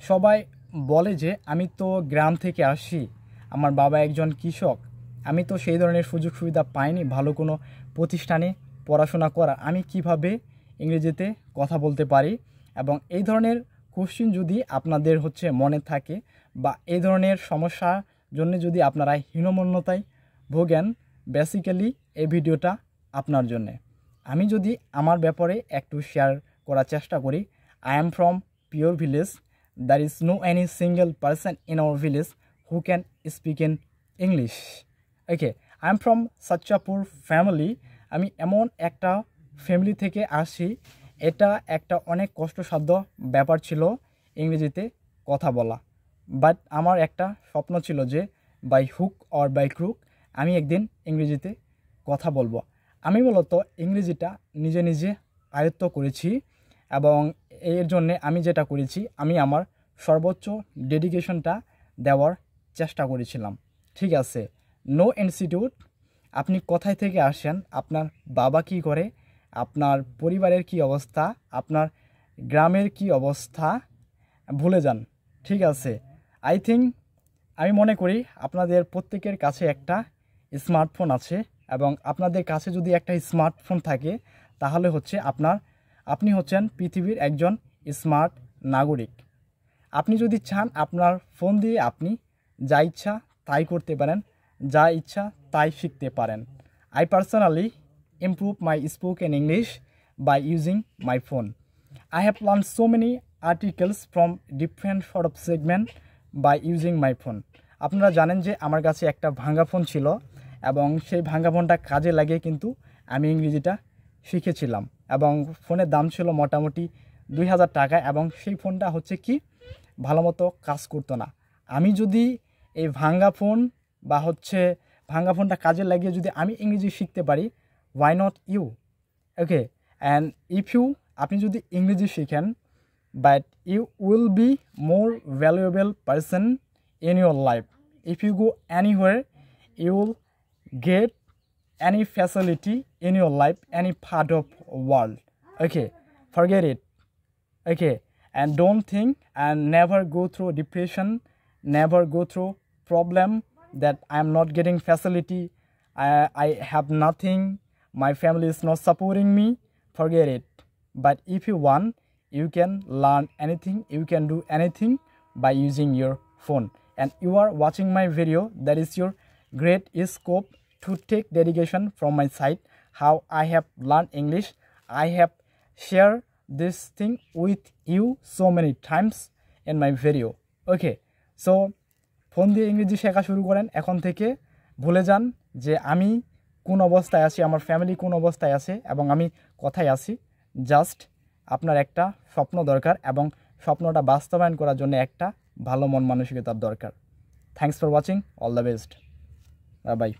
সবাই বলে যে আমি তো গ্রাম থেকে আসি, আমার বাবা একজন কৃষক, আমি তো সেই ধরনের সুযোগ সুবিধা পাইনি ভালো কোনো প্রতিষ্ঠানে পড়াশোনা করা, আমি কিভাবে ইংরেজিতে কথা বলতে পারি। এবং এই ধরনের কোশ্চেন যদি আপনাদের মনে থাকে বা এই ধরনের সমস্যার জন্য যদি আপনারা হীনমন্যতায় ভোগেন, বেসিক্যালি এই ভিডিওটা আপনার জন্যে। আমি যদি আমার ব্যাপারে একটু শেয়ার করার চেষ্টা করি, I am from pure village, there is no any single person in our village who can speak in English. Okay, I am from such a poor family. আমি এমন একটা ফ্যামিলি থেকে আসি, এটা একটা অনেক কষ্টসাধ্য ব্যাপার ছিল ইংরেজিতে কথা বলা। বাট আমার একটা স্বপ্ন ছিল যে by hook or by crook আমি একদিন ইংরেজিতে কথা বলবো। আমি মূলত ইংরেজিটা নিজে নিজে আয়ত্ত করেছি এবং এর জন্যে আমি যেটা করেছি, আমি আমার সর্বোচ্চ ডেডিকেশনটা দেওয়ার চেষ্টা করেছিলাম। ঠিক আছে, নো ইনস্টিটিউট, আপনি কোথায় থেকে আসেন, আপনার বাবা কী করে, আপনার পরিবারের কি অবস্থা, আপনার গ্রামের কি অবস্থা ভুলে যান। ঠিক আছে, আই থিঙ্ক, আমি মনে করি আপনাদের প্রত্যেকের কাছে একটা স্মার্টফোন আছে এবং আপনাদের কাছে যদি একটা স্মার্টফোন থাকে তাহলে আপনি হচ্ছেন পৃথিবীর একজন স্মার্ট নাগরিক। আপনি যদি চান আপনার ফোন দিয়ে আপনি যা ইচ্ছা তাই করতে পারেন, যা ইচ্ছা তাই শিখতে পারেন। I personally improve my spoken English by using my phone. I have learned so many articles from different sort of segment by using my phone. আপনারা জানেন যে আমার কাছে একটা ভাঙা ফোন ছিল এবং সেই ভাঙা ফোনটা কাজে লাগিয়ে কিন্তু আমি ইংরেজিটা শিখেছিলাম এবং ফোনের দাম ছিল মোটামুটি 2000 টাকা এবং সেই ফোনটা ভালো মতো কাজ করতো না। আমি যদি এই ভাঙা ফোন বা ভাঙা ফোনটা কাজে লাগিয়ে যদি আমি ইংরেজি শিখতে পারি, why not you? Okay, and if you আপনি যদি ইংরেজি শিখেন, but you will be more valuable person in your life. If you go anywhere, you will get any facility in your life, any part of world. Okay, forget it. Okay, and don't think and never go through depression, never go through problem that I am not getting facility, I have nothing, my family is not supporting me. Forget it. But if you want, you can learn anything, you can do anything by using your phone. And you are watching my video, that is your great scope to take dedication from my side, how I have learned English. I have shared this thing with you so many times in my video. Okay, so phone দিয়ে ইংরেজি শেখা শুরু করেন এখন থেকে। ভুলে যান যে আমি কোন অবস্থায় আছি, আমার ফ্যামিলি কোন অবস্থায় আছে এবং আমি কোথায় আছি। জাস্ট আপনার একটা স্বপ্ন দরকার এবং স্বপ্নটা বাস্তবায়ন করার জন্য একটা ভালো মন মানসিকতার দরকার। Thanks for watching, all the best, bye bye.